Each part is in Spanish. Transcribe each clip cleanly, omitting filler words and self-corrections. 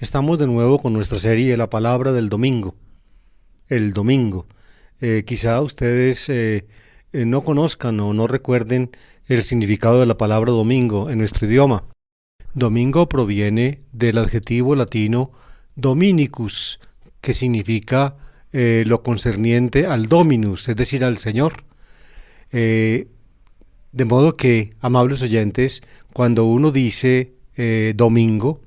Estamos de nuevo con nuestra serie La Palabra del Domingo. El domingo. Quizá ustedes no conozcan o no recuerden el significado de la palabra domingo en nuestro idioma. Domingo proviene del adjetivo latino dominicus, que significa lo concerniente al dominus, es decir, al Señor. De modo que, amables oyentes, cuando uno dice domingo,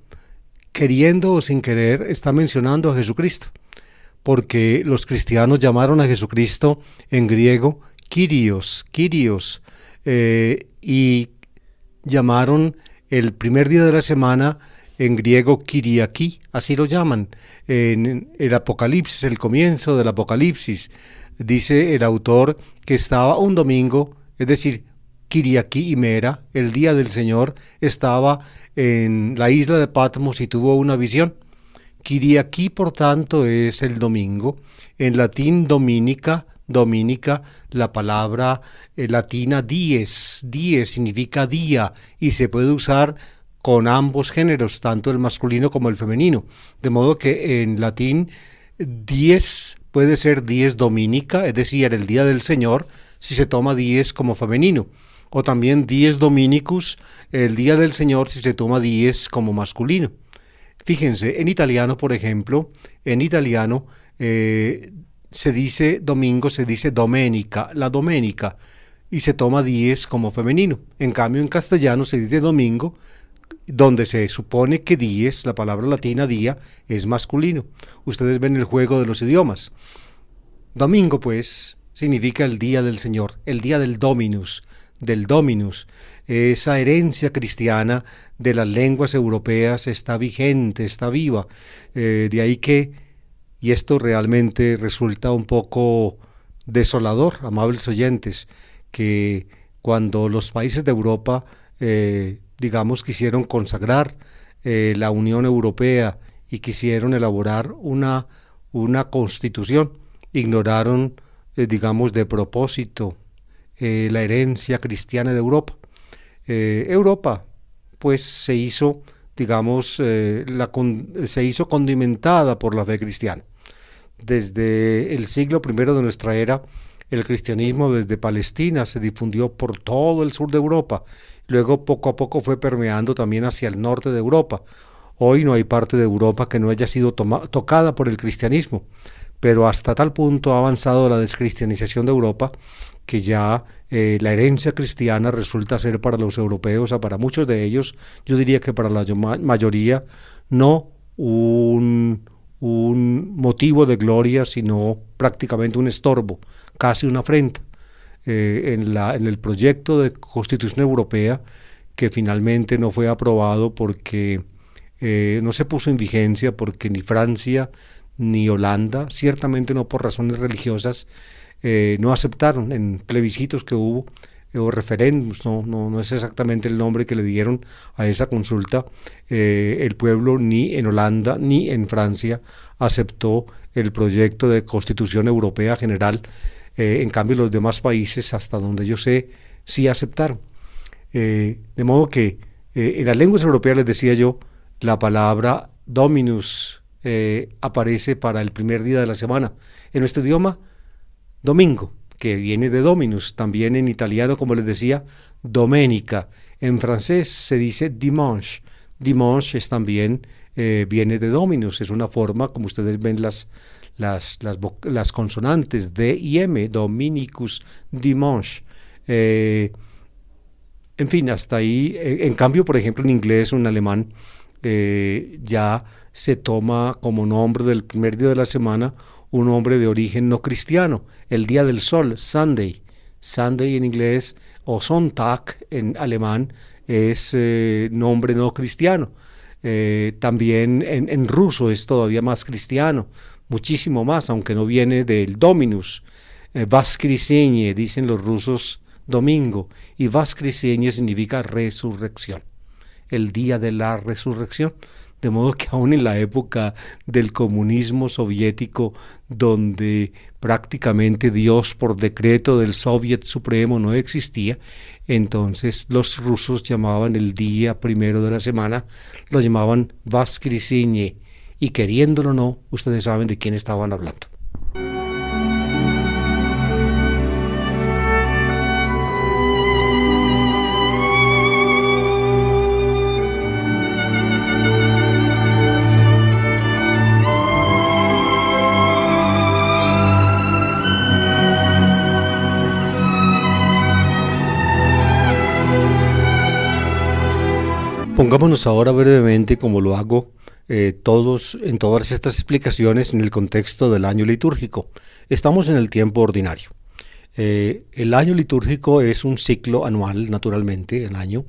queriendo o sin querer, está mencionando a Jesucristo, porque los cristianos llamaron a Jesucristo en griego Kyrios, y llamaron el primer día de la semana en griego Kyriaki, así lo llaman. En el Apocalipsis, el comienzo del Apocalipsis, dice el autor que estaba un domingo, es decir, Kyriaki y Mera, el día del Señor, estaba en la isla de Patmos y tuvo una visión. Kyriaki, por tanto, es el domingo. En latín dominica, la palabra latina dies significa día y se puede usar con ambos géneros, tanto el masculino como el femenino. De modo que en latín dies puede ser dies dominica, es decir, el día del Señor, si se toma dies como femenino. O también dies dominicus, el día del Señor, si se toma dies como masculino. Fíjense, en italiano, por ejemplo, se dice domingo, se dice domenica, la domenica, y se toma dies como femenino. En cambio, en castellano se dice domingo, donde se supone que dies, la palabra latina día, es masculino. Ustedes ven el juego de los idiomas. Domingo, pues, significa el día del Señor, el día del Dominus, esa herencia cristiana de las lenguas europeas está vigente, está viva. De ahí que, y esto realmente resulta un poco desolador, amables oyentes, que cuando los países de Europa, quisieron consagrar la Unión Europea y quisieron elaborar una constitución, ignoraron, de propósito, la herencia cristiana de Europa. Europa, pues, se hizo, se hizo condimentada por la fe cristiana. Desde el siglo I de nuestra era, el cristianismo desde Palestina se difundió por todo el sur de Europa. Luego, poco a poco, fue permeando también hacia el norte de Europa. Hoy no hay parte de Europa que no haya sido tocada por el cristianismo, pero hasta tal punto ha avanzado la descristianización de Europa que ya la herencia cristiana resulta ser para los europeos, para muchos de ellos, yo diría que para la mayoría, no un motivo de gloria, sino prácticamente un estorbo, casi una afrenta. En el proyecto de Constitución Europea, que finalmente no fue aprobado porque no se puso en vigencia, porque ni Francia ni Holanda, ciertamente no por razones religiosas, no aceptaron en plebiscitos que hubo, o referéndums, no es exactamente el nombre que le dieron a esa consulta. El pueblo ni en Holanda ni en Francia aceptó el proyecto de Constitución Europea General. En cambio, los demás países, hasta donde yo sé, sí aceptaron. De modo que en las lenguas europeas, les decía yo, la palabra dominus aparece para el primer día de la semana. En nuestro idioma, domingo, que viene de dominus. También en italiano, como les decía, domenica. En francés se dice dimanche. Dimanche es también, viene de dominus. Es una forma, como ustedes ven las consonantes D y M, dominicus, dimanche. En fin, hasta ahí. En cambio, por ejemplo, en inglés o en alemán, ya se toma como nombre del primer día de la semana un nombre de origen no cristiano, el día del sol, Sunday. Sunday en inglés, o Sonntag en alemán, es nombre no cristiano. También en ruso es todavía más cristiano, muchísimo más, aunque no viene del Dominus. Воскресенье, dicen los rusos, domingo, y Воскресенье significa resurrección, el día de la resurrección. De modo que aún en la época del comunismo soviético, donde prácticamente Dios por decreto del Soviet Supremo no existía, entonces los rusos llamaban el día primero de la semana, lo llamaban Воскресенье, y queriéndolo o no, ustedes saben de quién estaban hablando. Pongámonos ahora brevemente, como lo hago en todas estas explicaciones, en el contexto del año litúrgico. Estamos en el tiempo ordinario. El año litúrgico es un ciclo anual, naturalmente, el año,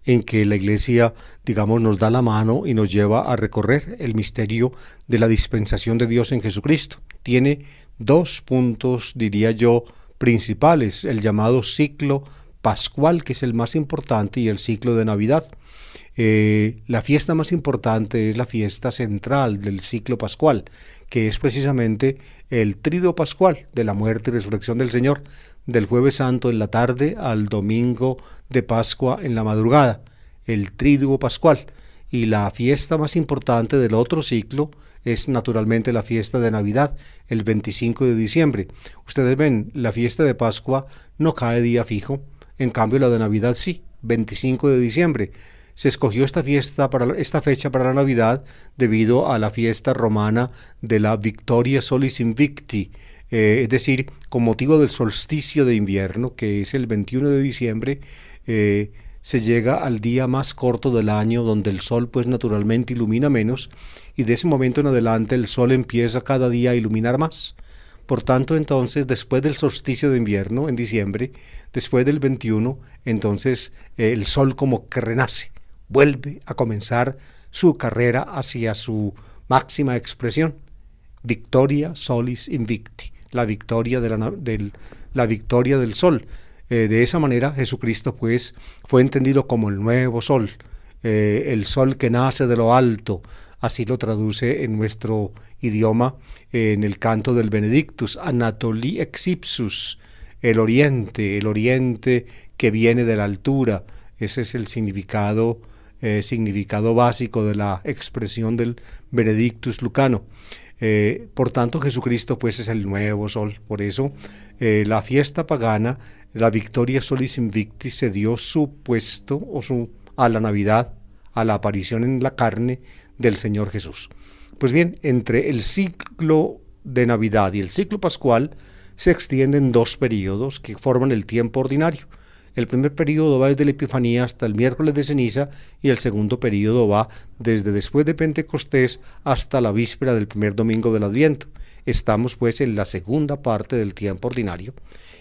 en que la Iglesia, digamos, nos da la mano y nos lleva a recorrer el misterio de la dispensación de Dios en Jesucristo. Tiene dos puntos, diría yo, principales: el llamado ciclo pascual, que es el más importante, y el ciclo de Navidad. La fiesta más importante es la fiesta central del ciclo pascual, que es precisamente el Triduo Pascual, de la muerte y resurrección del Señor, del Jueves Santo en la tarde al domingo de Pascua en la madrugada, el Triduo Pascual. Y la fiesta más importante del otro ciclo es naturalmente la fiesta de Navidad, el 25 de diciembre. Ustedes ven, la fiesta de Pascua no cae día fijo, en cambio la de Navidad sí, 25 de diciembre. Se escogió esta fecha para la Navidad debido a la fiesta romana de la Victoria Solis Invicti, es decir, con motivo del solsticio de invierno, que es el 21 de diciembre, se llega al día más corto del año, donde el sol pues naturalmente ilumina menos, y de ese momento en adelante el sol empieza cada día a iluminar más. Por tanto, entonces, después del solsticio de invierno en diciembre, después del 21, entonces el sol como que renace, vuelve a comenzar su carrera hacia su máxima expresión. Victoria Solis Invicti, la victoria la victoria del sol. De esa manera Jesucristo pues fue entendido como el nuevo sol, el sol que nace de lo alto. Así lo traduce en nuestro idioma en el canto del Benedictus: Anatoli ex ipsus, el oriente que viene de la altura. Ese es el significado básico de la expresión del Benedictus lucano. Por tanto, Jesucristo pues es el nuevo sol. Por eso la fiesta pagana, la Victoria Solis Invicti, se dio su puesto a la Navidad, a la aparición en la carne del Señor Jesús. Pues bien, entre el ciclo de Navidad y el ciclo pascual se extienden dos periodos que forman el tiempo ordinario. El primer periodo va desde la Epifanía hasta el miércoles de ceniza, y el segundo periodo va desde después de Pentecostés hasta la víspera del primer domingo del Adviento. Estamos pues en la segunda parte del tiempo ordinario,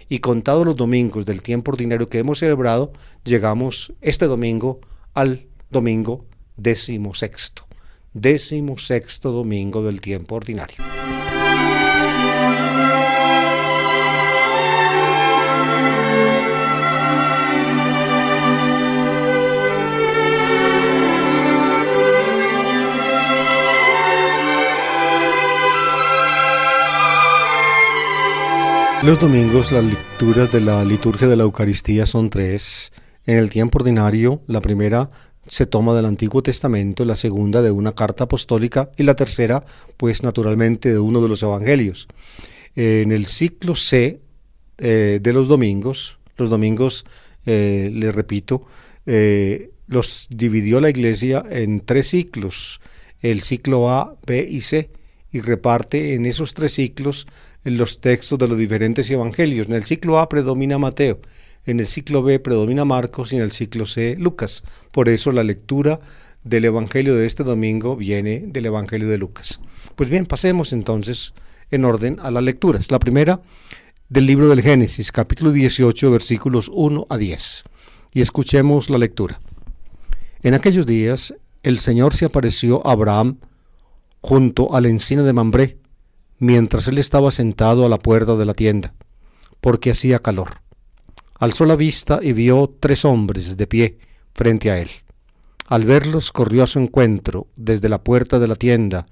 y contados los domingos del tiempo ordinario que hemos celebrado, llegamos este domingo al domingo 16º. 16º domingo del tiempo ordinario. Los domingos, las lecturas de la liturgia de la Eucaristía son tres. En el tiempo ordinario, la primera se toma del Antiguo Testamento, la segunda de una carta apostólica y la tercera, pues naturalmente, de uno de los evangelios. En el ciclo C de los domingos, les repito, los dividió la Iglesia en tres ciclos: el ciclo A, B y C, y reparte en esos tres ciclos los textos de los diferentes evangelios. En el ciclo A predomina Mateo, en el ciclo B predomina Marcos y en el ciclo C Lucas. Por eso la lectura del evangelio de este domingo viene del evangelio de Lucas. Pues bien, pasemos entonces en orden a las lecturas. La primera, del libro del Génesis, capítulo 18, versículos 1 a 10. Y escuchemos la lectura. En aquellos días el Señor se apareció a Abraham junto a la encina de Mambré, mientras él estaba sentado a la puerta de la tienda, porque hacía calor. Alzó la vista y vio 3 hombres de pie frente a él. Al verlos, corrió a su encuentro desde la puerta de la tienda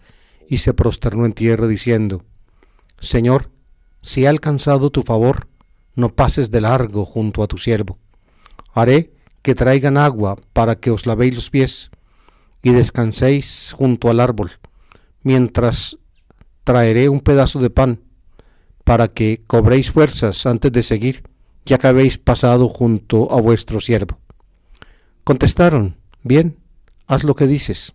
y se prosternó en tierra diciendo: Señor, si he alcanzado tu favor, no pases de largo junto a tu siervo. Haré que traigan agua para que os lavéis los pies y descanséis junto al árbol, mientras traeré un pedazo de pan, para que cobréis fuerzas antes de seguir, ya que habéis pasado junto a vuestro siervo. Contestaron, bien, haz lo que dices.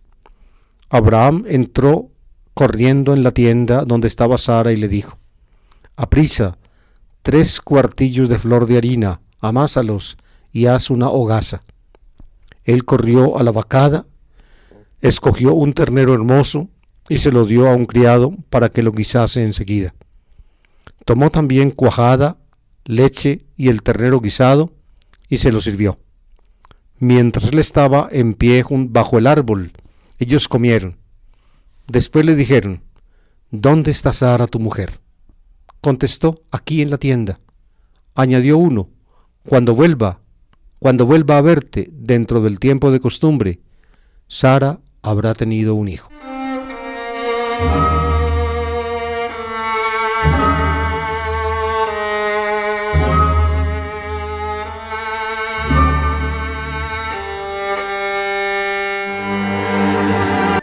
Abraham entró corriendo en la tienda donde estaba Sara y le dijo, aprisa, 3 cuartillos de flor de harina, amásalos y haz una hogaza. Él corrió a la vacada, escogió un ternero hermoso y se lo dio a un criado para que lo guisase enseguida. Tomó también cuajada, leche y el ternero guisado y se lo sirvió. Mientras él estaba en pie bajo el árbol, ellos comieron. Después le dijeron, ¿dónde está Sara tu mujer? Contestó, aquí en la tienda. Añadió uno, cuando vuelva a verte dentro del tiempo de costumbre, Sara habrá tenido un hijo.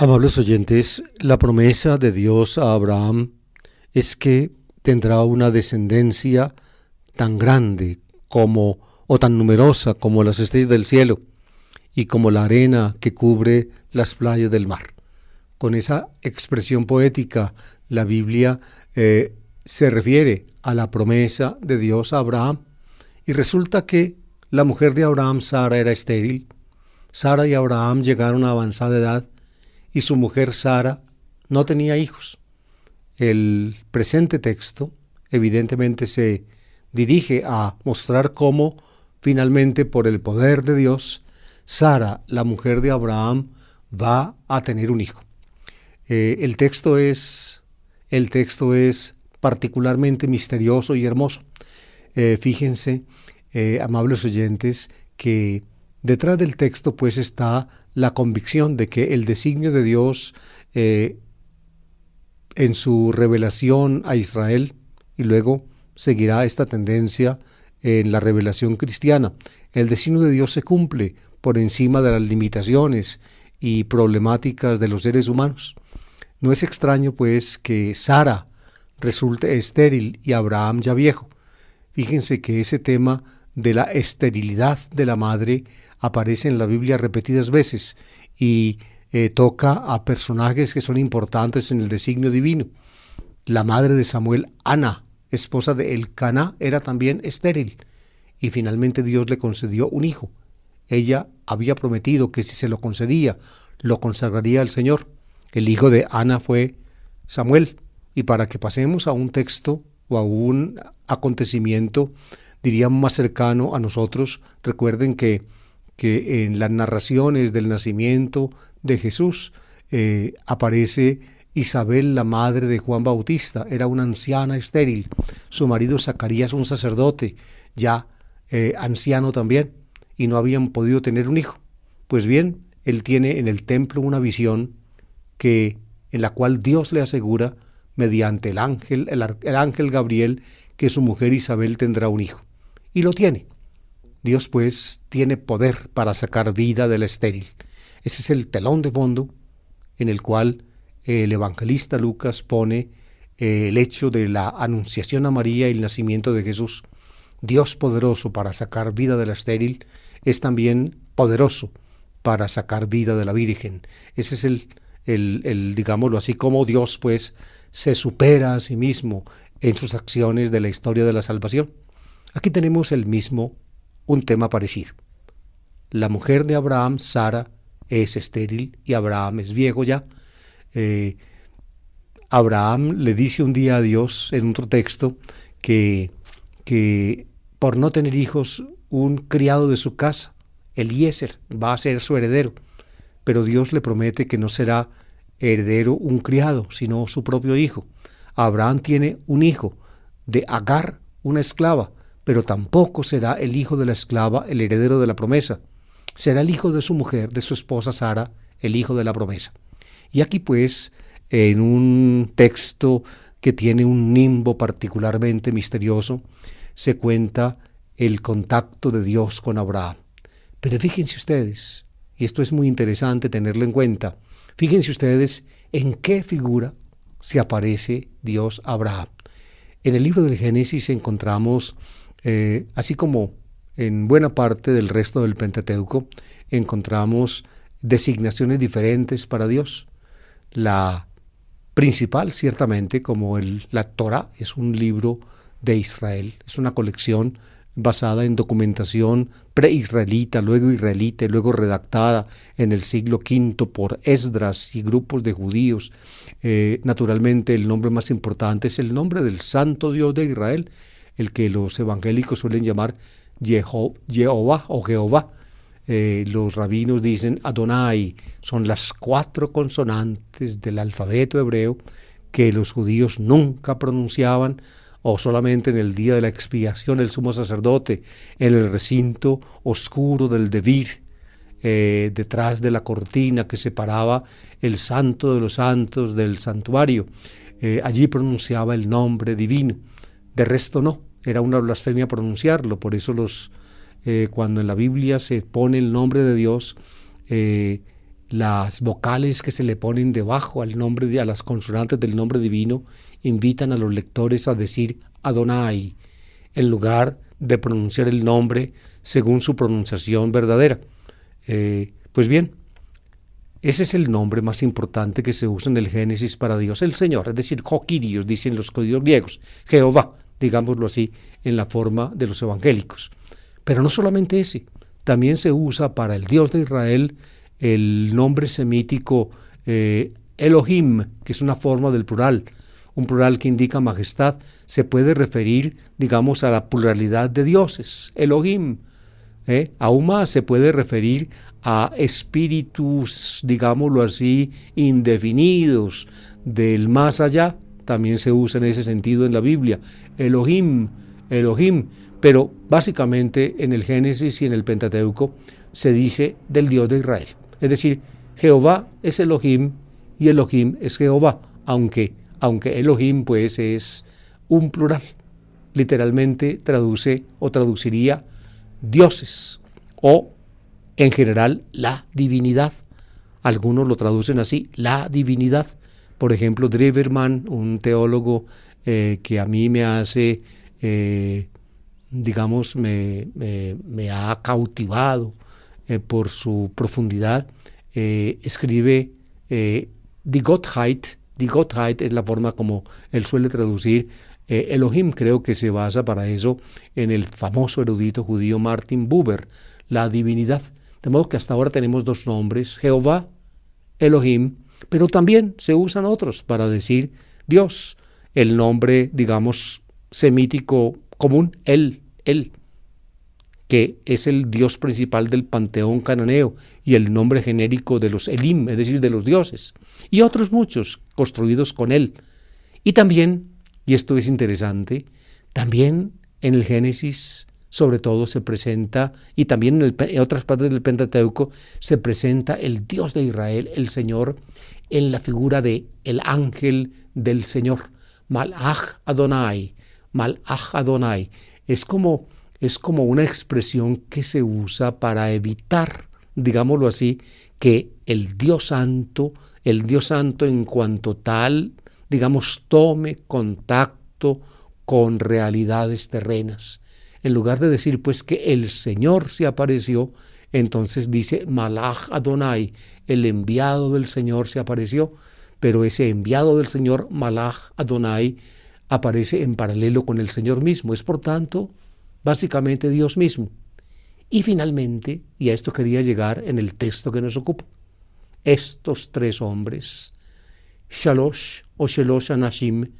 Amables oyentes, la promesa de Dios a Abraham es que tendrá una descendencia tan grande o tan numerosa como las estrellas del cielo y como la arena que cubre las playas del mar. Con esa expresión poética, la Biblia se refiere a la promesa de Dios a Abraham, y resulta que la mujer de Abraham, Sara, era estéril. Sara y Abraham llegaron a avanzada edad y su mujer Sara no tenía hijos. El presente texto evidentemente se dirige a mostrar cómo finalmente, por el poder de Dios, Sara, la mujer de Abraham, va a tener un hijo. El texto es particularmente misterioso y hermoso. Fíjense, amables oyentes, que detrás del texto pues está la convicción de que el designio de Dios en su revelación a Israel, y luego seguirá esta tendencia en la revelación cristiana. El designio de Dios se cumple por encima de las limitaciones y problemáticas de los seres humanos. No es extraño pues que Sara resulte estéril y Abraham ya viejo. Fíjense que ese tema de la esterilidad de la madre aparece en la Biblia repetidas veces y toca a personajes que son importantes en el designio divino. La madre de Samuel, Ana, esposa de Elcana, era también estéril y finalmente Dios le concedió un hijo. Ella había prometido que si se lo concedía, lo consagraría al Señor. El hijo de Ana fue Samuel. Y para que pasemos a un texto o a un acontecimiento, diríamos, más cercano a nosotros, recuerden que en las narraciones del nacimiento de Jesús aparece Isabel, la madre de Juan Bautista. Era una anciana estéril. Su marido Zacarías, un sacerdote, ya anciano también, y no habían podido tener un hijo. Pues bien, él tiene en el templo una visión en la cual Dios le asegura, mediante el ángel Gabriel, que su mujer Isabel tendrá un hijo. Y lo tiene. Dios pues tiene poder para sacar vida del estéril. Ese es el telón de fondo en el cual el evangelista Lucas pone el hecho de la anunciación a María y el nacimiento de Jesús. Dios poderoso para sacar vida de la estéril es también poderoso para sacar vida de la virgen. Ese es el digámoslo así, como Dios pues se supera a sí mismo en sus acciones de la historia de la salvación. Aquí tenemos un tema parecido. La mujer de Abraham, Sara, es estéril y Abraham es viejo ya. Abraham le dice un día a Dios en otro texto que por no tener hijos, un criado de su casa, Eliezer, va a ser su heredero. Pero Dios le promete que no será heredero un criado, sino su propio hijo. Abraham tiene un hijo de Agar, una esclava, pero tampoco será el hijo de la esclava el heredero de la promesa. Será el hijo de su mujer, de su esposa Sara, el hijo de la promesa. Y aquí pues, en un texto que tiene un nimbo particularmente misterioso, se cuenta el contacto de Dios con Abraham. Pero fíjense ustedes, y esto es muy interesante tenerlo en cuenta, Fíjense ustedes en qué figura se aparece Dios a Abraham. En el libro del Génesis encontramos, así como en buena parte del resto del Pentateuco, encontramos designaciones diferentes para Dios. La principal, ciertamente, como la Torá, es un libro de Israel, es una colección basada en documentación pre-israelita, luego israelita, luego redactada en el siglo V por Esdras y grupos de judíos. Naturalmente, el nombre más importante es el nombre del Santo Dios de Israel, el que los evangélicos suelen llamar Jehová o Jehová. Los rabinos dicen Adonai, son las 4 consonantes del alfabeto hebreo que los judíos nunca pronunciaban, o solamente en el día de la expiación el sumo sacerdote, en el recinto oscuro del Devir, detrás de la cortina que separaba el santo de los santos del santuario. Allí pronunciaba el nombre divino. De resto no, era una blasfemia pronunciarlo. Por eso cuando en la Biblia se pone el nombre de Dios, las vocales que se le ponen debajo al nombre a las consonantes del nombre divino invitan a los lectores a decir Adonai, en lugar de pronunciar el nombre según su pronunciación verdadera. Pues bien, ese es el nombre más importante que se usa en el Génesis para Dios, el Señor, es decir, Kyrios, dicen los judíos griegos, Jehová, digámoslo así, en la forma de los evangélicos. Pero no solamente ese, también se usa para el Dios de Israel el nombre semítico Elohim, que es una forma del plural, un plural que indica majestad. Se puede referir, digamos, a la pluralidad de dioses, Elohim. Aún más se puede referir a espíritus, digámoslo así, indefinidos del más allá. También se usa en ese sentido en la Biblia, Elohim, Elohim. Pero básicamente en el Génesis y en el Pentateuco se dice del Dios de Israel. Es decir, Jehová es Elohim y Elohim es Jehová, aunque Elohim pues es un plural. Literalmente traduce o traduciría dioses o en general la divinidad. Algunos lo traducen así, la divinidad. Por ejemplo, Dreverman, un teólogo que a mí me hace, digamos, me ha cautivado por su profundidad, escribe Die Gottheit. Die Gottheit es la forma como él suele traducir Elohim. Creo que se basa para eso en el famoso erudito judío Martin Buber, la divinidad. De modo que hasta ahora tenemos 2 nombres, Jehová, Elohim, pero también se usan otros para decir Dios. El nombre, digamos, semítico común, él, que es el dios principal del panteón cananeo y el nombre genérico de los Elim, es decir, de los dioses, y otros muchos construidos con él. Y también, y esto es interesante, también en el Génesis sobre todo se presenta, y también en otras partes del Pentateuco, se presenta el Dios de Israel, el Señor, en la figura de el ángel del Señor, Malach Adonai, Malach Adonai. Es como una expresión que se usa para evitar, digámoslo así, que el Dios Santo en cuanto tal, digamos, tome contacto con realidades terrenas. En lugar de decir pues que el Señor se apareció, entonces dice Malach Adonai, el enviado del Señor se apareció, pero ese enviado del Señor, Malach Adonai, aparece en paralelo con el Señor mismo. Es por tanto básicamente Dios mismo. Y finalmente, y a esto quería llegar en el texto que nos ocupa, estos 3 hombres, Shalosh o Shelosh Anashim,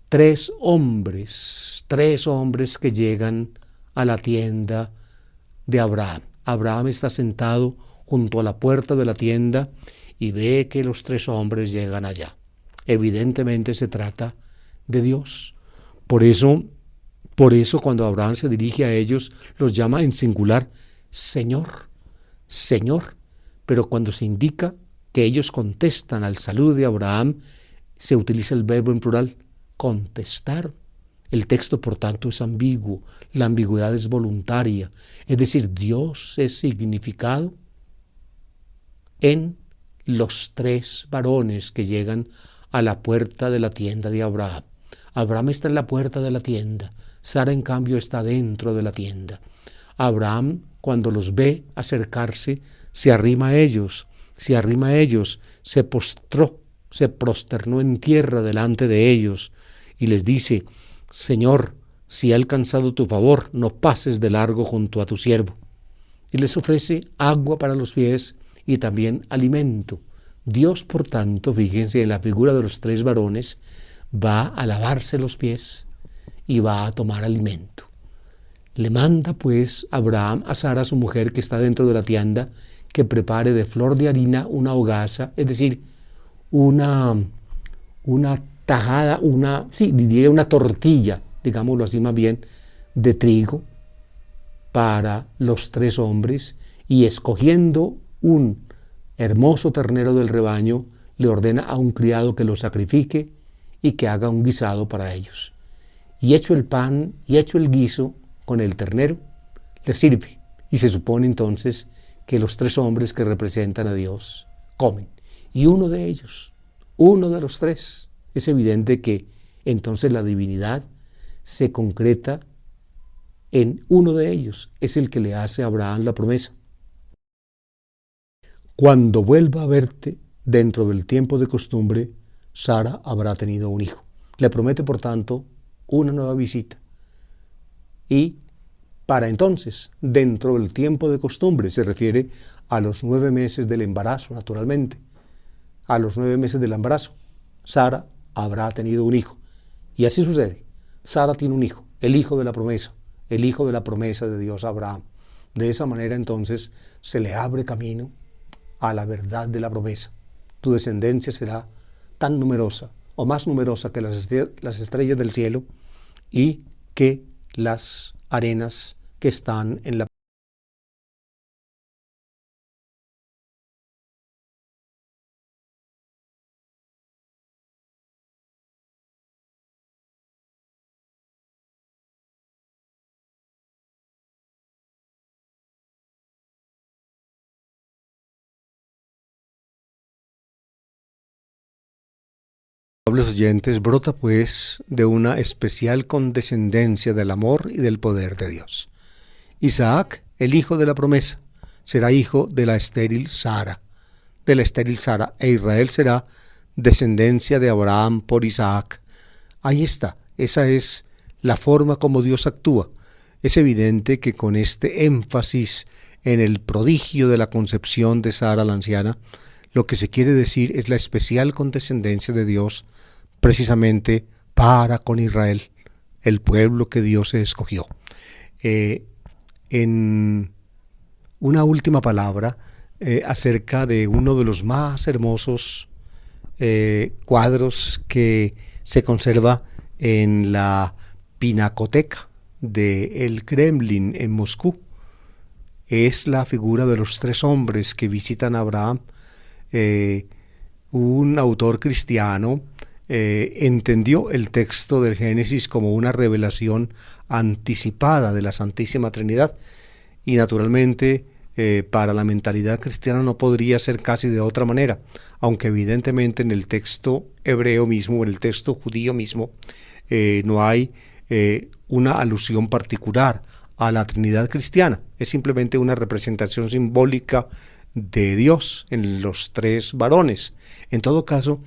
3 hombres que llegan a la tienda de Abraham. Abraham está sentado junto a la puerta de la tienda y ve que los 3 hombres llegan allá. Evidentemente se trata de Dios. Por eso cuando Abraham se dirige a ellos, los llama en singular Señor, Señor. Pero cuando se indica que ellos contestan al saludo de Abraham, se utiliza el verbo en plural, contestar. El texto, por tanto, es ambiguo. La ambigüedad es voluntaria. Es decir, Dios es significado en los 3 varones que llegan a la puerta de la tienda de Abraham. Abraham está en la puerta de la tienda, Sara en cambio está dentro de la tienda. Abraham, cuando los ve acercarse, se arrima a ellos, se postró, se prosternó en tierra delante de ellos y les dice: Señor, si he alcanzado tu favor, no pases de largo junto a tu siervo. Y les ofrece agua para los pies y también alimento. Dios, por tanto, fíjense, en la figura de los 3 varones, va a lavarse los pies y va a tomar alimento. Le manda pues Abraham a Sara, su mujer, que está dentro de la tienda, que prepare de flor de harina una hogaza, es decir, una tajada, diría una tortilla, digámoslo así más bien, de trigo para los 3 hombres, y escogiendo un hermoso ternero del rebaño, le ordena a un criado que lo sacrifique y que haga un guisado para ellos. Y hecho el pan y hecho el guiso con el ternero, le sirve. Y se supone entonces que los 3 hombres que representan a Dios comen. Y uno de ellos, uno de los 3, es evidente que entonces la divinidad se concreta en uno de ellos, es el que le hace a Abraham la promesa. Cuando vuelva a verte dentro del tiempo de costumbre, Sara habrá tenido un hijo. Le promete, por tanto, una nueva visita. Y para entonces, dentro del tiempo de costumbre, se refiere a los 9 meses del embarazo, naturalmente. A los 9 meses del embarazo, Sara habrá tenido un hijo. Y así sucede. Sara tiene un hijo, el hijo de la promesa de Dios a Abraham. De esa manera, entonces, se le abre camino a la verdad de la promesa. Tu descendencia será tan numerosa, o más numerosa que las estrellas del cielo, y que las arenas que están en la oyentes, brota pues de una especial condescendencia del amor y del poder de Dios. Isaac, el hijo de la promesa, será hijo de la estéril Sara, e Israel será descendencia de Abraham por Isaac. Ahí está, esa es la forma como Dios actúa. Es evidente que con este énfasis en el prodigio de la concepción de Sara la anciana, lo que se quiere decir es la especial condescendencia de Dios precisamente para con Israel, el pueblo que Dios escogió. En una última palabra acerca de uno de los más hermosos cuadros que se conserva en la Pinacoteca del Kremlin en Moscú. Es la figura de los 3 hombres que visitan a Abraham. Un autor cristiano entendió el texto del Génesis como una revelación anticipada de la Santísima Trinidad, y naturalmente para la mentalidad cristiana no podría ser casi de otra manera, aunque evidentemente en el texto hebreo mismo, en el texto judío mismo, no hay una alusión particular a la Trinidad cristiana. Es simplemente una representación simbólica de Dios en los 3 varones. En todo caso,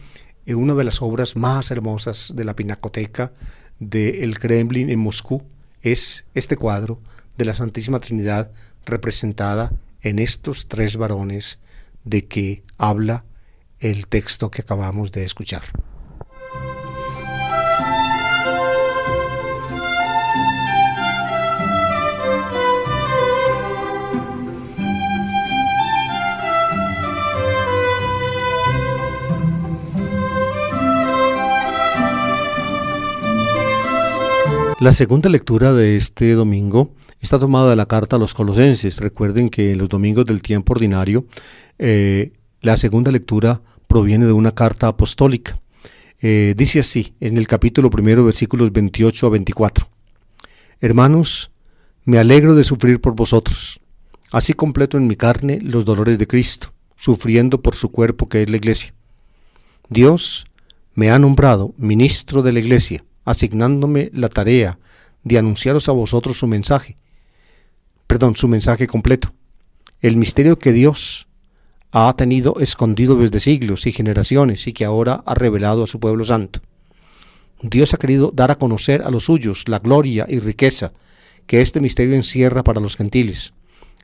una de las obras más hermosas de la Pinacoteca del Kremlin en Moscú es este cuadro de la Santísima Trinidad representada en estos 3 varones de que habla el texto que acabamos de escuchar. La segunda lectura de este domingo está tomada de la carta a los Colosenses. Recuerden que en los domingos del tiempo ordinario la segunda lectura proviene de una carta apostólica. Dice así, en el capítulo 1, versículos 28 a 24. Hermanos, me alegro de sufrir por vosotros. Así completo en mi carne los dolores de Cristo, sufriendo por su cuerpo que es la Iglesia. Dios me ha nombrado ministro de la Iglesia, asignándome la tarea de anunciaros a vosotros su mensaje completo, el misterio que Dios ha tenido escondido desde siglos y generaciones y que ahora ha revelado a su pueblo santo. Dios ha querido dar a conocer a los suyos la gloria y riqueza que este misterio encierra para los gentiles,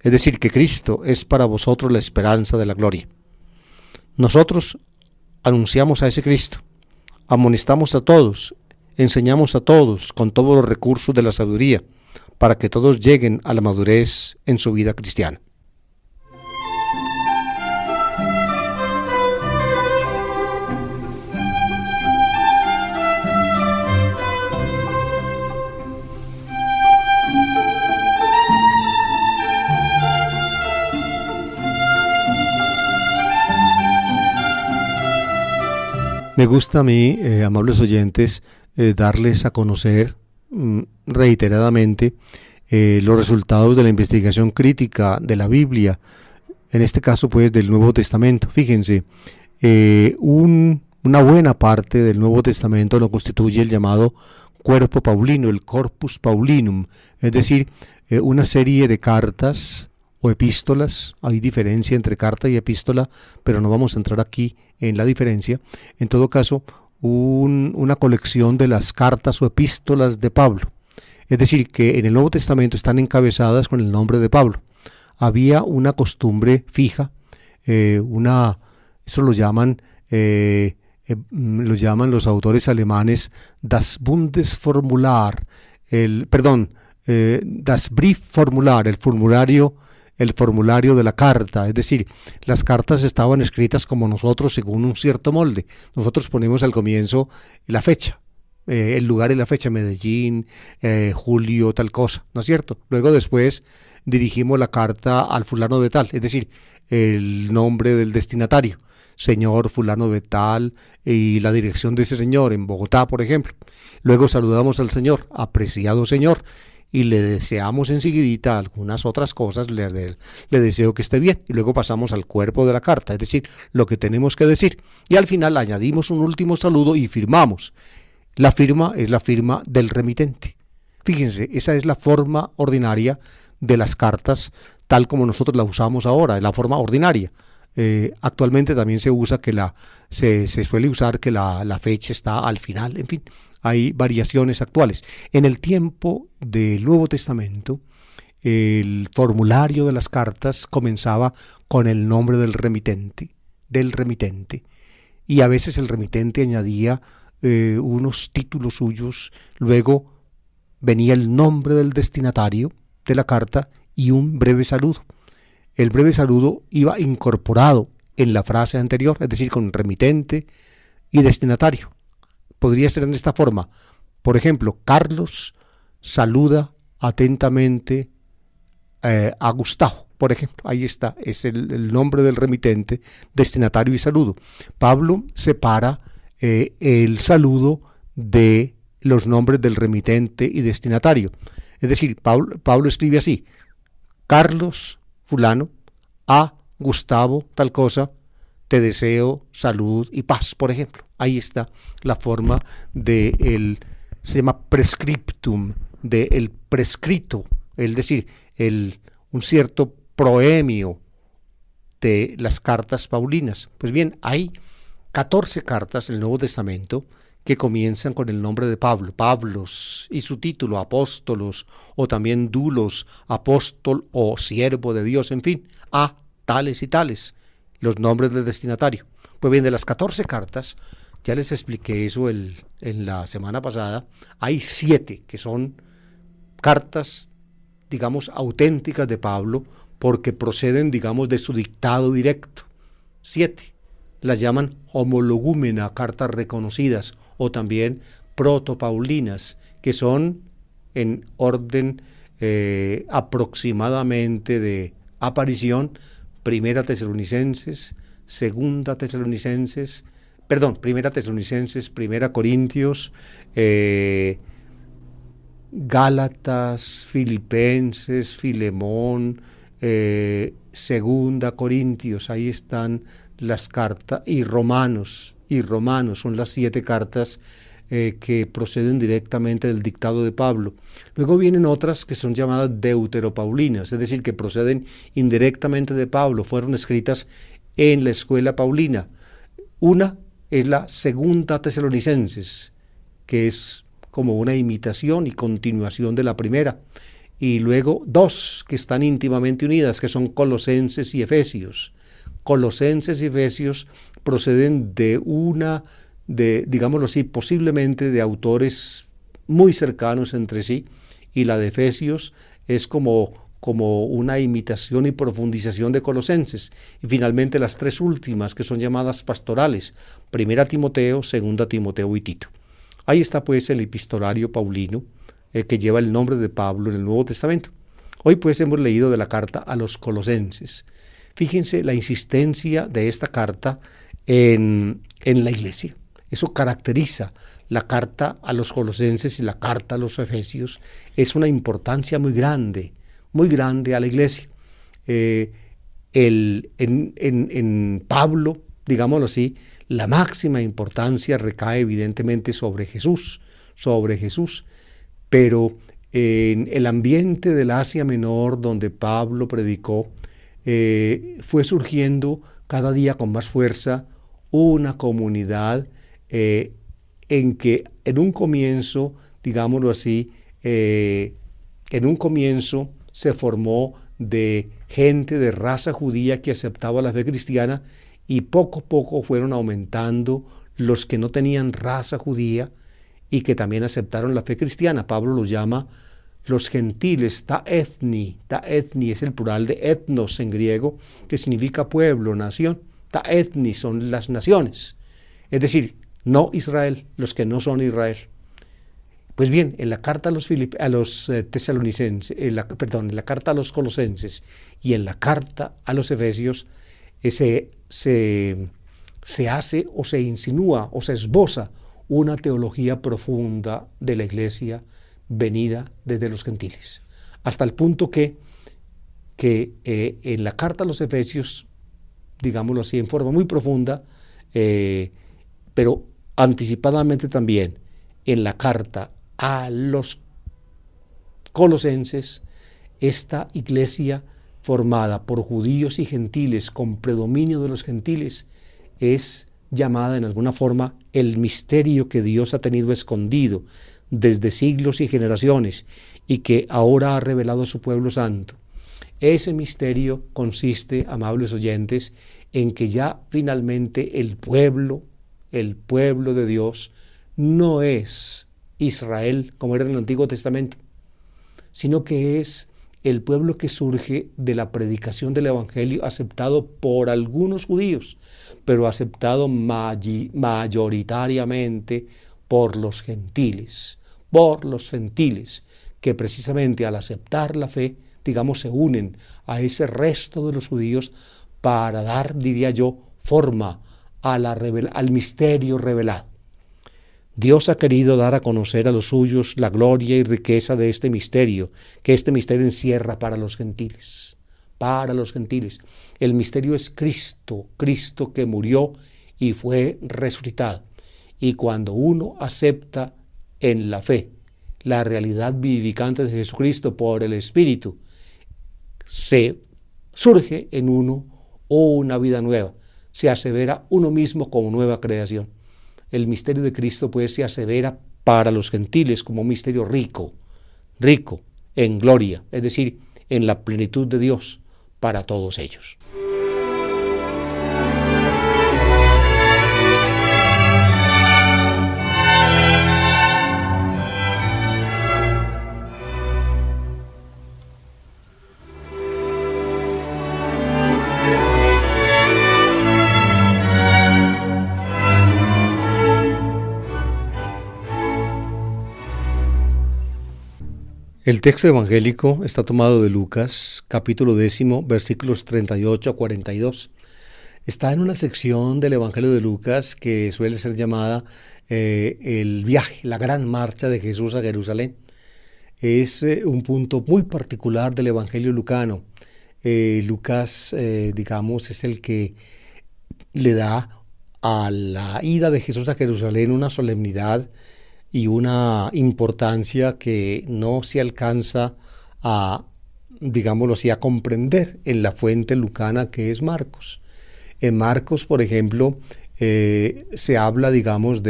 es decir, que Cristo es para vosotros la esperanza de la gloria. Nosotros anunciamos a ese Cristo, amonestamos a todos, enseñamos a todos con todos los recursos de la sabiduría, para que todos lleguen a la madurez en su vida cristiana. Me gusta a mí, amables oyentes, darles a conocer reiteradamente los resultados de la investigación crítica de la Biblia, en este caso pues del Nuevo Testamento. Fíjense, una buena parte del Nuevo Testamento lo constituye el llamado cuerpo paulino, el corpus paulinum, es decir, una serie de cartas o epístolas. Hay diferencia entre carta y epístola, pero no vamos a entrar aquí en la diferencia. En todo caso, una colección de las cartas o epístolas de Pablo. Es decir, que en el Nuevo Testamento están encabezadas con el nombre de Pablo. Había una costumbre fija, eso lo llaman los autores alemanes das Bundesformular, das Briefformular, el formulario de la carta. Es decir, las cartas estaban escritas como nosotros según un cierto molde. Nosotros ponemos al comienzo la fecha, el lugar y la fecha, Medellín, julio, tal cosa, ¿no es cierto? Luego después dirigimos la carta al fulano de tal, es decir, el nombre del destinatario, señor fulano de tal, y la dirección de ese señor en Bogotá, por ejemplo. Luego saludamos al señor, apreciado señor, y le deseamos enseguidita algunas otras cosas, le deseo que esté bien, y luego pasamos al cuerpo de la carta, es decir, lo que tenemos que decir, y al final añadimos un último saludo y firmamos. La firma es la firma del remitente. Fíjense, esa es la forma ordinaria de las cartas, tal como nosotros la usamos ahora, la forma ordinaria. Actualmente también se usa se suele usar que la fecha está al final, en fin, hay variaciones actuales. En el tiempo del Nuevo Testamento, el formulario de las cartas comenzaba con el nombre del remitente, y a veces el remitente añadía unos títulos suyos, luego venía el nombre del destinatario de la carta y un breve saludo. El breve saludo iba incorporado en la frase anterior, es decir, con remitente y destinatario. Podría ser en esta forma. Por ejemplo, Carlos saluda atentamente a Gustavo, por ejemplo. Ahí está, es el nombre del remitente, destinatario y saludo. Pablo separa el saludo de los nombres del remitente y destinatario. Es decir, Pablo escribe así: Carlos fulano, a Gustavo tal cosa, te deseo salud y paz, por ejemplo. Ahí está la forma se llama prescriptum, del prescrito, es decir, un cierto proemio de las cartas paulinas. Pues bien, hay 14 cartas en el Nuevo Testamento que comienzan con el nombre de Pablo, Pablos, y su título, apóstolos, o también dulos, apóstol o siervo de Dios, en fin, a tales y tales, los nombres del destinatario. Pues bien, de las 14 cartas, ya les expliqué eso en la semana pasada, hay 7 que son cartas, digamos, auténticas de Pablo, porque proceden, digamos, de su dictado directo. 7. Las llaman homologúmena, cartas reconocidas, o también protopaulinas, que son en orden aproximadamente de aparición: Primera Tesalonicenses, Primera Tesalonicenses, Primera Corintios, Gálatas, Filipenses, Filemón, Segunda Corintios, ahí están las cartas, y Romanos son las 7 cartas que proceden directamente del dictado de Pablo. Luego vienen otras que son llamadas deuteropaulinas, es decir, que proceden indirectamente de Pablo, fueron escritas en la escuela paulina. Una es la Segunda Tesalonicenses, que es como una imitación y continuación de la primera. Y luego 2 que están íntimamente unidas, que son Colosenses y Efesios. Colosenses y Efesios proceden digámoslo así, posiblemente de autores muy cercanos entre sí, y la de Efesios es como una imitación y profundización de Colosenses. Y finalmente las 3 últimas, que son llamadas pastorales, Primera Timoteo, Segunda Timoteo y Tito. Ahí está pues el epistolario paulino, que lleva el nombre de Pablo en el Nuevo Testamento. Hoy pues hemos leído de la carta a los Colosenses. Fíjense la insistencia de esta carta en la iglesia. Eso caracteriza la carta a los Colosenses y la carta a los Efesios. Es una importancia muy grande a la iglesia. En Pablo, digámoslo así, la máxima importancia recae evidentemente sobre Jesús, pero en el ambiente del Asia Menor donde Pablo predicó, fue surgiendo cada día con más fuerza una comunidad en que en un comienzo, digámoslo así, se formó de gente de raza judía que aceptaba la fe cristiana, y poco a poco fueron aumentando los que no tenían raza judía y que también aceptaron la fe cristiana. Pablo los llama los gentiles, ta ethni es el plural de etnos en griego, que significa pueblo, nación. Ta ethni son las naciones, es decir, no Israel, los que no son Israel. Pues bien, en la carta a los tesalonicenses, en la carta a los colosenses y en la carta a los efesios, se hace o se insinúa o se esboza una teología profunda de la iglesia venida desde los gentiles, hasta el punto que en la carta a los efesios, digámoslo así, en forma muy profunda, pero anticipadamente también en la carta a los colosenses, esta iglesia formada por judíos y gentiles, con predominio de los gentiles, es llamada en alguna forma el misterio que Dios ha tenido escondido desde siglos y generaciones y que ahora ha revelado a su pueblo santo. Ese misterio consiste, amables oyentes, en que ya finalmente el pueblo de Dios no es Israel como era en el Antiguo Testamento, sino que es el pueblo que surge de la predicación del Evangelio, aceptado por algunos judíos, pero aceptado mayoritariamente por los gentiles, que precisamente al aceptar la fe, digamos, se unen a ese resto de los judíos para dar, diría yo, forma al misterio revelado. Dios ha querido dar a conocer a los suyos la gloria y riqueza de este misterio, que este misterio encierra para los gentiles. Para los gentiles. El misterio es Cristo, Cristo que murió y fue resucitado. Y cuando uno acepta en la fe la realidad vivificante de Jesucristo por el Espíritu, se surge en uno una vida nueva. Se asevera uno mismo como nueva creación. El misterio de Cristo pues se asevera para los gentiles como un misterio rico en gloria, es decir, en la plenitud de Dios para todos ellos. El texto evangélico está tomado de Lucas, capítulo 10, versículos 38 a 42. Está en una sección del Evangelio de Lucas que suele ser llamada el viaje, la gran marcha de Jesús a Jerusalén. Es un punto muy particular del Evangelio lucano. Lucas, digamos, es el que le da a la ida de Jesús a Jerusalén una solemnidad y una importancia que no se alcanza a, digámoslo así, a comprender en la fuente lucana que es Marcos. En Marcos, por ejemplo, se habla, digamos,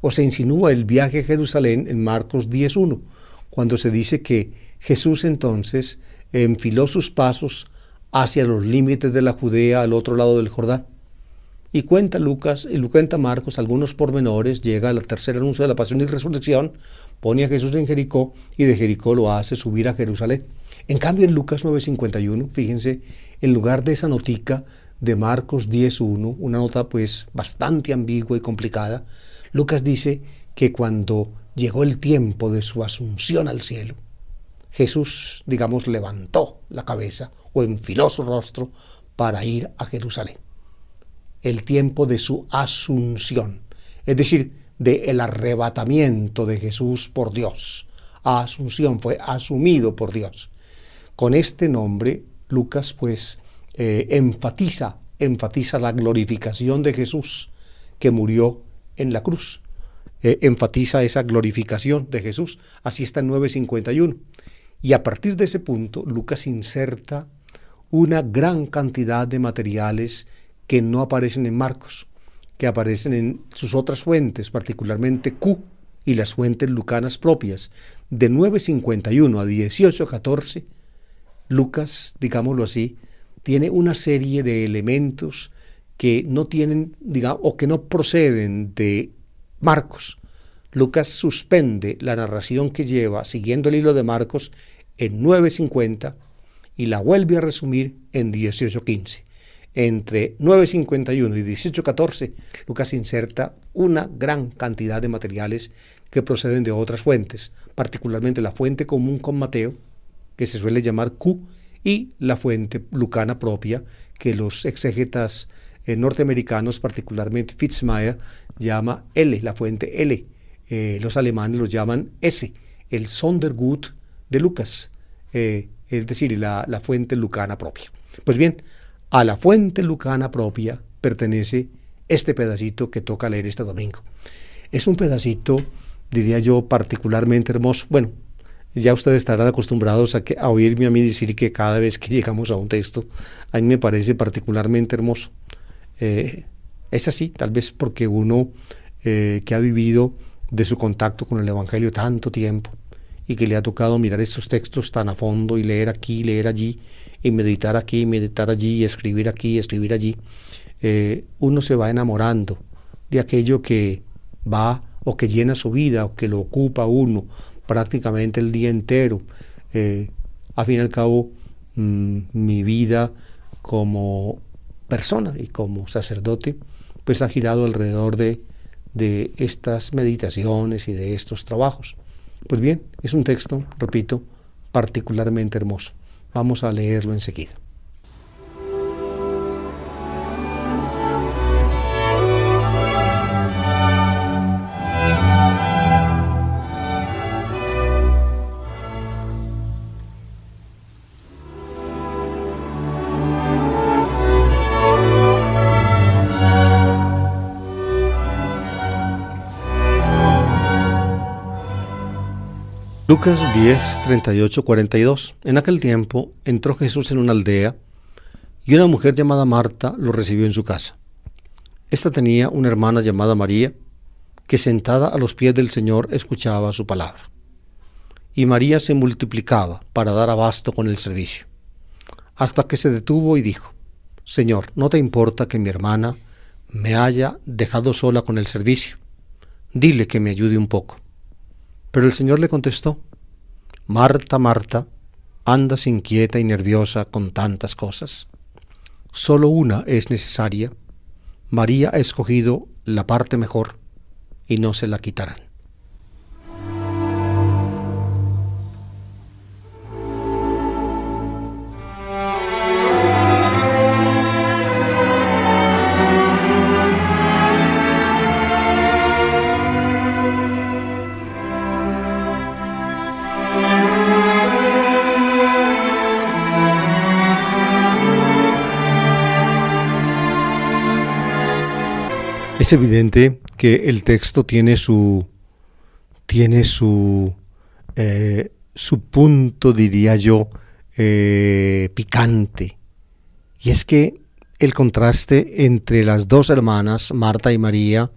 o se insinúa el viaje a Jerusalén en Marcos 10:1, cuando se dice que Jesús entonces enfiló sus pasos hacia los límites de la Judea al otro lado del Jordán. Y cuenta Lucas, y cuenta Marcos algunos pormenores, llega al tercer anuncio de la pasión y resurrección, pone a Jesús en Jericó y de Jericó lo hace subir a Jerusalén. En cambio en Lucas 9:51, fíjense, en lugar de esa notica de Marcos 10:1, una nota pues bastante ambigua y complicada, Lucas dice que cuando llegó el tiempo de su asunción al cielo, Jesús, digamos, levantó la cabeza o enfiló su rostro para ir a Jerusalén. El tiempo de su asunción, es decir, del arrebatamiento de Jesús por Dios. Asunción, fue asumido por Dios. Con este nombre, Lucas pues enfatiza la glorificación de Jesús que murió en la cruz. Enfatiza esa glorificación de Jesús. Así está en 9:51. Y a partir de ese punto, Lucas inserta una gran cantidad de materiales que no aparecen en Marcos, que aparecen en sus otras fuentes, particularmente Q y las fuentes lucanas propias. De 9:51 a 18:14, Lucas, digámoslo así, tiene una serie de elementos que no tienen, digamos, o que no proceden de Marcos. Lucas suspende la narración que lleva, siguiendo el hilo de Marcos, en 9:50 y la vuelve a resumir en 18:15. Entre 9:51 y 18:14, Lucas inserta una gran cantidad de materiales que proceden de otras fuentes, particularmente la fuente común con Mateo, que se suele llamar Q, y la fuente lucana propia, que los exégetas norteamericanos, particularmente Fitzmyer, llama L, la fuente L. Los alemanes lo llaman S, el Sondergut de Lucas, es decir, la fuente lucana propia. Pues bien, a la fuente lucana propia pertenece este pedacito que toca leer este domingo. Es un pedacito, diría yo, particularmente hermoso. Bueno, ya ustedes estarán acostumbrados a oírme a mí decir que cada vez que llegamos a un texto, a mí me parece particularmente hermoso. Es así, tal vez porque uno que ha vivido de su contacto con el Evangelio tanto tiempo y que le ha tocado mirar estos textos tan a fondo y leer aquí, leer allí, y meditar aquí, meditar allí, y escribir aquí, escribir allí, uno se va enamorando de aquello que va o que llena su vida o que lo ocupa uno prácticamente el día entero. A fin y al cabo, mi vida como persona y como sacerdote pues ha girado alrededor de estas meditaciones y de estos trabajos. Pues bien, es un texto, repito, particularmente hermoso. Vamos a leerlo enseguida. Lucas 10, 38, 42. En aquel tiempo entró Jesús en una aldea y una mujer llamada Marta lo recibió en su casa. Esta tenía una hermana llamada María, que sentada a los pies del Señor escuchaba su palabra. Y María se multiplicaba para dar abasto con el servicio, hasta que se detuvo y dijo: Señor, ¿no te importa que mi hermana me haya dejado sola con el servicio? Dile que me ayude un poco. Pero el Señor le contestó: Marta, Marta, andas inquieta y nerviosa con tantas cosas. Solo una es necesaria. María ha escogido la parte mejor y no se la quitarán. Es evidente que el texto tiene su punto, diría yo, picante. Y es que el contraste entre las dos hermanas, Marta y María,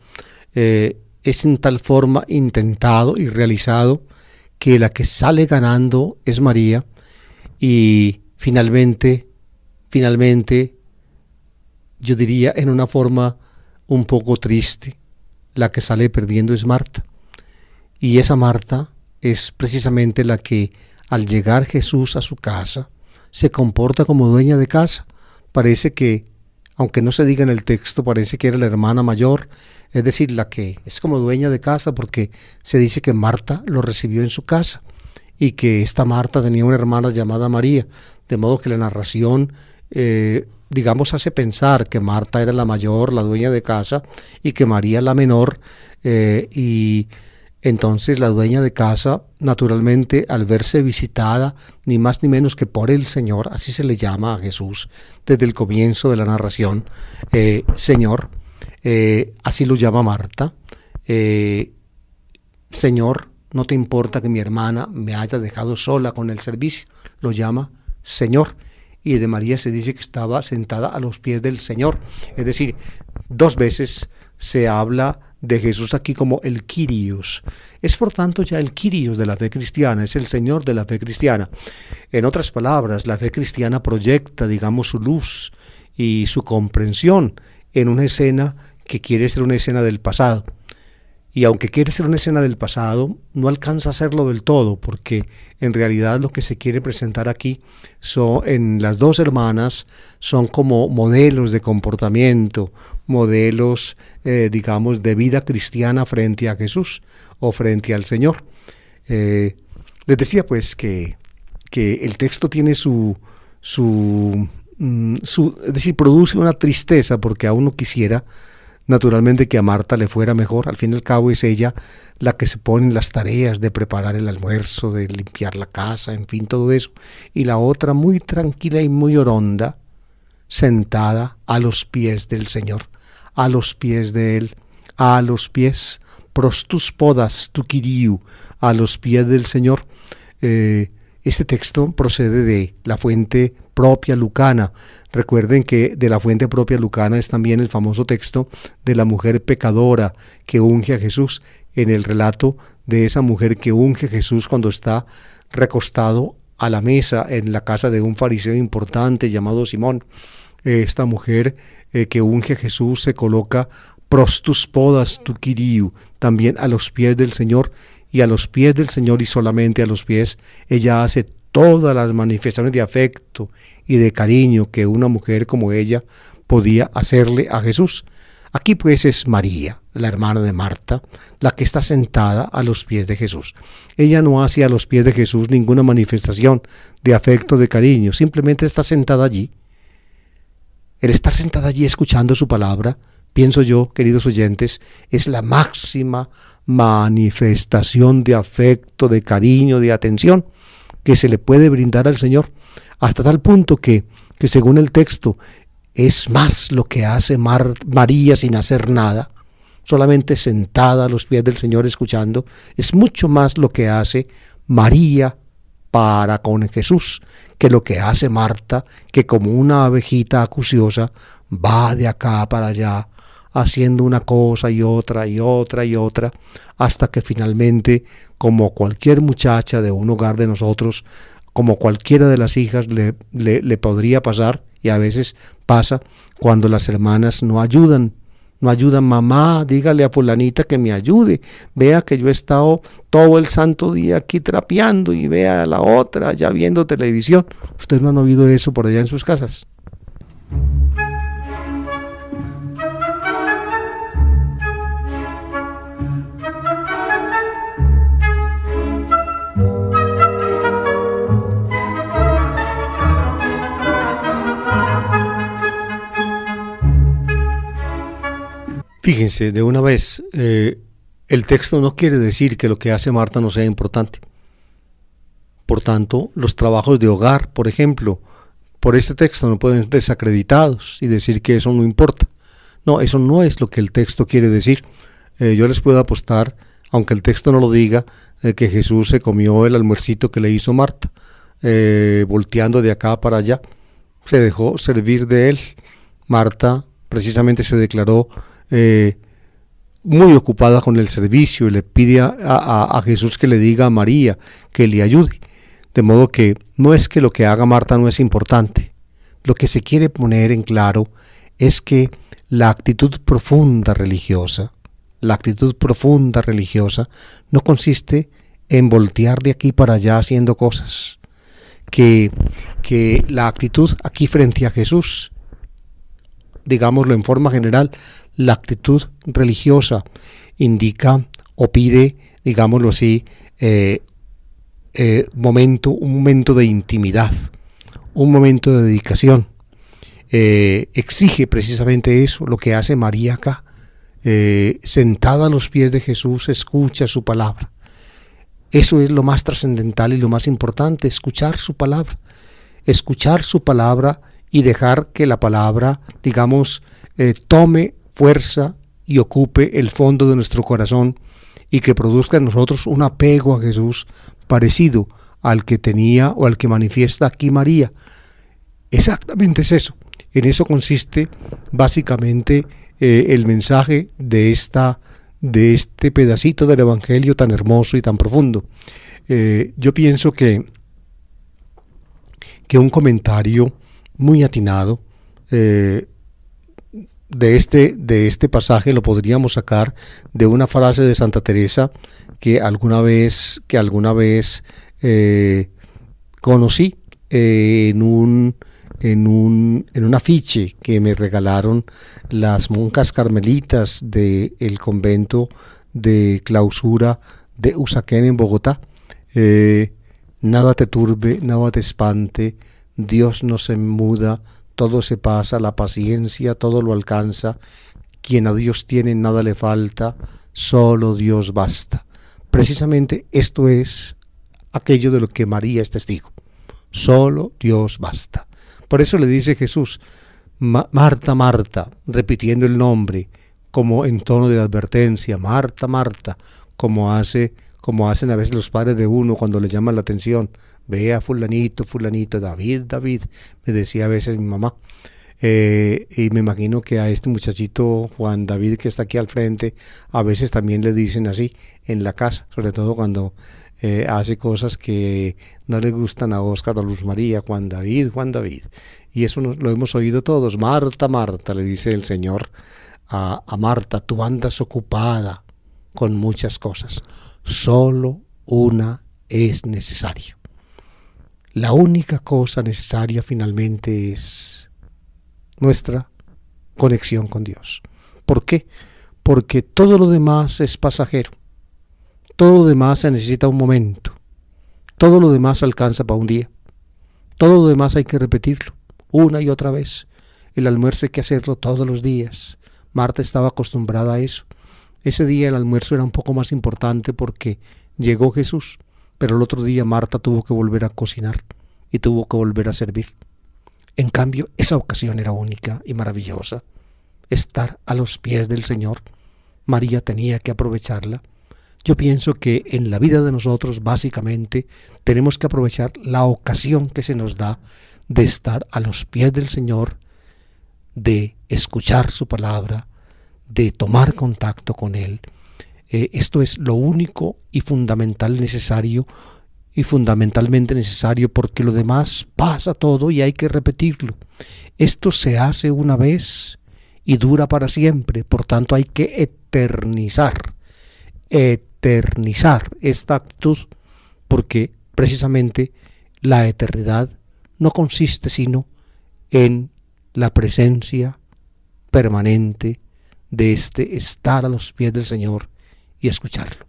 es en tal forma intentado y realizado que la que sale ganando es María y finalmente, yo diría en una forma un poco triste, la que sale perdiendo es Marta. Y esa Marta es precisamente la que al llegar Jesús a su casa se comporta como dueña de casa. Parece que, aunque no se diga en el texto, parece que era la hermana mayor, es decir, la que es como dueña de casa, porque se dice que Marta lo recibió en su casa y que esta Marta tenía una hermana llamada María, de modo que la narración digamos, hace pensar que Marta era la mayor, la dueña de casa, y que María la menor, y entonces la dueña de casa, naturalmente, al verse visitada, ni más ni menos que por el Señor, así se le llama a Jesús desde el comienzo de la narración, Señor, así lo llama Marta, Señor, no te importa que mi hermana me haya dejado sola con el servicio, lo llama Señor. Y de María se dice que estaba sentada a los pies del Señor. Es decir, dos veces se habla de Jesús aquí como el Kyrios. Es por tanto ya el Kyrios de la fe cristiana, es el Señor de la fe cristiana. En otras palabras, la fe cristiana proyecta, digamos, su luz y su comprensión en una escena que quiere ser una escena del pasado. Y aunque quiere ser una escena del pasado, no alcanza a serlo del todo, porque en realidad lo que se quiere presentar aquí en las dos hermanas son como modelos de comportamiento, modelos, digamos, de vida cristiana frente a Jesús o frente al Señor. Les decía pues que el texto tiene es decir, produce una tristeza porque a uno quisiera naturalmente que a Marta le fuera mejor. Al fin y al cabo es ella la que se pone en las tareas de preparar el almuerzo, de limpiar la casa, en fin, todo eso. Y la otra muy tranquila y muy oronda, sentada a los pies del Señor, a los pies de Él, a los pies, prostus podas tu Kyriou, a los pies del Señor. Este texto procede de la fuente propia lucana. Recuerden que de la fuente propia lucana es también el famoso texto de la mujer pecadora que unge a Jesús, en el relato de esa mujer que unge a Jesús cuando está recostado a la mesa en la casa de un fariseo importante llamado Simón. Esta mujer que unge a Jesús se coloca prostus podas tu Kyriou, también a los pies del Señor, y a los pies del Señor y solamente a los pies ella hace todas las manifestaciones de afecto y de cariño que una mujer como ella podía hacerle a Jesús. Aquí pues es María, la hermana de Marta, la que está sentada a los pies de Jesús. Ella no hace a los pies de Jesús ninguna manifestación de afecto, de cariño, simplemente está sentada allí. El estar sentada allí escuchando su palabra, pienso yo, queridos oyentes, es la máxima manifestación de afecto, de cariño, de atención que se le puede brindar al Señor, hasta tal punto que según el texto es más lo que hace María sin hacer nada, solamente sentada a los pies del Señor escuchando, es mucho más lo que hace María para con Jesús que lo que hace Marta, que como una abejita acuciosa va de acá para allá, haciendo una cosa y otra y otra y otra, hasta que finalmente, como cualquier muchacha de un hogar de nosotros, como cualquiera de las hijas le podría pasar, y a veces pasa, cuando las hermanas no ayudan, mamá, dígale a fulanita que me ayude, vea que yo he estado todo el santo día aquí trapeando, y vea a la otra ya viendo televisión. ¿Ustedes no han oído eso por allá en sus casas? Fíjense, de una vez, el texto no quiere decir que lo que hace Marta no sea importante. Por tanto, los trabajos de hogar, por ejemplo, por este texto no pueden ser desacreditados y decir que eso no importa. No, eso no es lo que el texto quiere decir. Yo les puedo apostar, aunque el texto no lo diga, que Jesús se comió el almuercito que le hizo Marta, volteando de acá para allá. Se dejó servir de él. Marta precisamente se declaró muy ocupada con el servicio y le pide a Jesús que le diga a María que le ayude. De modo que no es que lo que haga Marta no es importante. Lo que se quiere poner en claro es que la actitud profunda religiosa no consiste en voltear de aquí para allá haciendo cosas. Que la actitud aquí frente a Jesús, digámoslo en forma general, la actitud religiosa indica o pide, digámoslo así, un momento de intimidad, un momento de dedicación. Exige precisamente eso, lo que hace María acá. Sentada a los pies de Jesús, escucha su palabra. Eso es lo más trascendental y lo más importante, escuchar su palabra y dejar que la palabra, digamos, tome fuerza y ocupe el fondo de nuestro corazón y que produzca en nosotros un apego a Jesús parecido al que tenía o al que manifiesta aquí María. Exactamente es eso. En eso consiste básicamente el mensaje de este pedacito del Evangelio tan hermoso y tan profundo. Yo pienso que un comentario muy atinado de este pasaje lo podríamos sacar de una frase de Santa Teresa que alguna vez conocí en un afiche que me regalaron las monjas carmelitas del convento de clausura de Usaquén en Bogotá. Nada te turbe, nada te espante, Dios no se muda, todo se pasa, la paciencia todo lo alcanza, quien a Dios tiene nada le falta, solo Dios basta. Precisamente esto es aquello de lo que María es testigo, solo Dios basta. Por eso le dice Jesús, Marta, Marta, repitiendo el nombre, como en tono de advertencia, Marta, Marta, como hacen a veces los padres de uno cuando le llaman la atención, ve a fulanito, fulanito, David, David, me decía a veces mi mamá, y me imagino que a este muchachito Juan David que está aquí al frente, a veces también le dicen así en la casa, sobre todo cuando hace cosas que no le gustan a Óscar o a Luz María, Juan David, Juan David. Y eso lo hemos oído todos. Marta, Marta, le dice el Señor a Marta, tú andas ocupada con muchas cosas. Solo una es necesario. La única cosa necesaria finalmente es nuestra conexión con Dios. ¿Por qué? Porque todo lo demás es pasajero. Todo lo demás se necesita un momento. Todo lo demás alcanza para un día. Todo lo demás hay que repetirlo una y otra vez. El almuerzo hay que hacerlo todos los días. Marta estaba acostumbrada a eso. Ese día el almuerzo era un poco más importante porque llegó Jesús, pero el otro día Marta tuvo que volver a cocinar y tuvo que volver a servir. En cambio, esa ocasión era única y maravillosa. Estar a los pies del Señor. María tenía que aprovecharla. Yo pienso que en la vida de nosotros básicamente tenemos que aprovechar la ocasión que se nos da de estar a los pies del Señor, de escuchar su palabra, de tomar contacto con Él. Esto es lo único y fundamentalmente necesario porque lo demás pasa todo y hay que repetirlo. Esto se hace una vez y dura para siempre, por tanto hay que eternizar esta actitud, porque precisamente la eternidad no consiste sino en la presencia permanente de este estar a los pies del Señor y escucharlo.